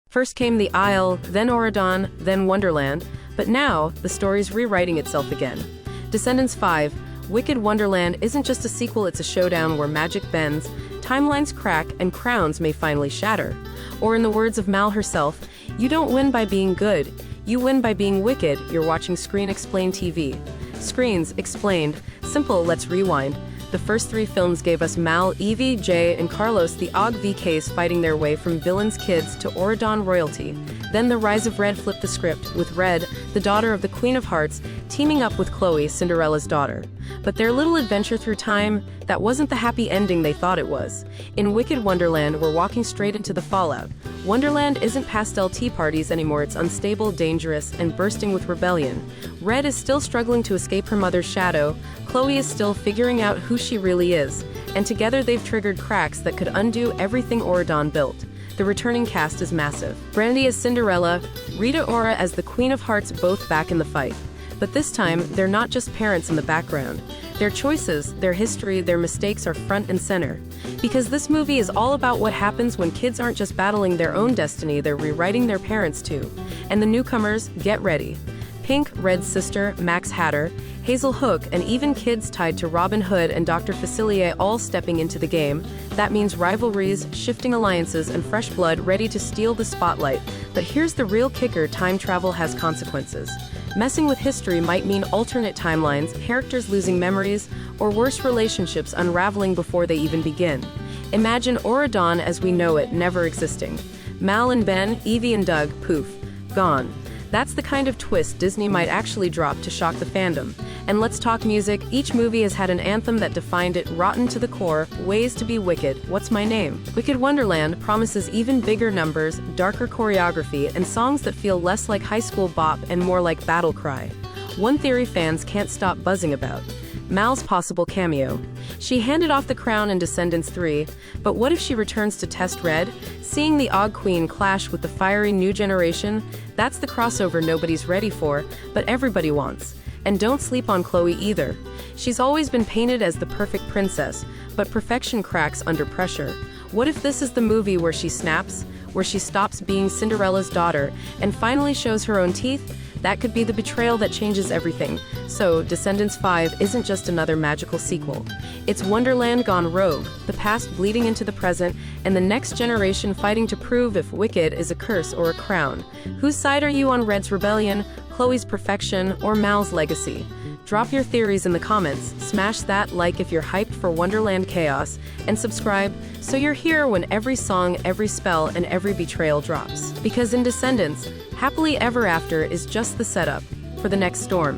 First came the Isle, then Auradon, then Wonderland, but now the story's rewriting itself again. Descendants 5, Wicked Wonderland isn't just a sequel, it's a showdown where magic bends, timelines crack, and crowns may finally shatter. Or in the words of Mal herself, you don't win by being good, you win by being wicked. You're watching Screen Explained TV. Screens Explained. Simple, let's rewind. The first three films gave us Mal, Evie, Jay, and Carlos, the Og VKs, fighting their way from villains' kids to Auradon royalty. Then the rise of Red flipped the script, with Red, the daughter of the Queen of Hearts, teaming up with Chloe, Cinderella's daughter. But their little adventure through time, that wasn't the happy ending they thought it was. In Wicked Wonderland, we're walking straight into the fallout. Wonderland isn't pastel tea parties anymore, it's unstable, dangerous, and bursting with rebellion. Red is still struggling to escape her mother's shadow, Chloe is still figuring out who she really is, and together they've triggered cracks that could undo everything Auradon built. The returning cast is massive. Brandy as Cinderella, Rita Ora as the Queen of Hearts, both back in the fight. But this time, they're not just parents in the background. Their choices, their history, their mistakes are front and center. Because this movie is all about what happens when kids aren't just battling their own destiny, they're rewriting their parents too. And the newcomers, get ready. Pink, Red's sister, Max Hatter, Hazel Hook, and even kids tied to Robin Hood and Dr. Facilier all stepping into the game. That means rivalries, shifting alliances, and fresh blood ready to steal the spotlight. But here's the real kicker: time travel has consequences. Messing with history might mean alternate timelines, characters losing memories, or worse, relationships unraveling before they even begin. Imagine Auradon as we know it never existing. Mal and Ben, Evie and Doug, poof, gone. That's the kind of twist Disney might actually drop to shock the fandom. And let's talk music. Each movie has had an anthem that defined it, rotten to the core, ways to be wicked, what's my name? Wicked Wonderland promises even bigger numbers, darker choreography, and songs that feel less like high school bop and more like battle cry. One theory fans can't stop buzzing about: Mal's possible cameo. She handed off the crown in Descendants 3, but what if she returns to test Red? Seeing the Og Queen clash with the fiery new generation, that's the crossover nobody's ready for, but everybody wants. And don't sleep on Chloe either. She's always been painted as the perfect princess, but perfection cracks under pressure. What if this is the movie where she snaps, where she stops being Cinderella's daughter and finally shows her own teeth? That could be the betrayal that changes everything. So, Descendants 5 isn't just another magical sequel. It's Wonderland gone rogue, the past bleeding into the present, and the next generation fighting to prove if wicked is a curse or a crown. Whose side are you on? Red's rebellion, Chloe's perfection, or Mal's legacy? Drop your theories in the comments, smash that like if you're hyped for Wonderland chaos, and subscribe so you're here when every song, every spell, and every betrayal drops. Because in Descendants, happily ever after is just the setup for the next storm.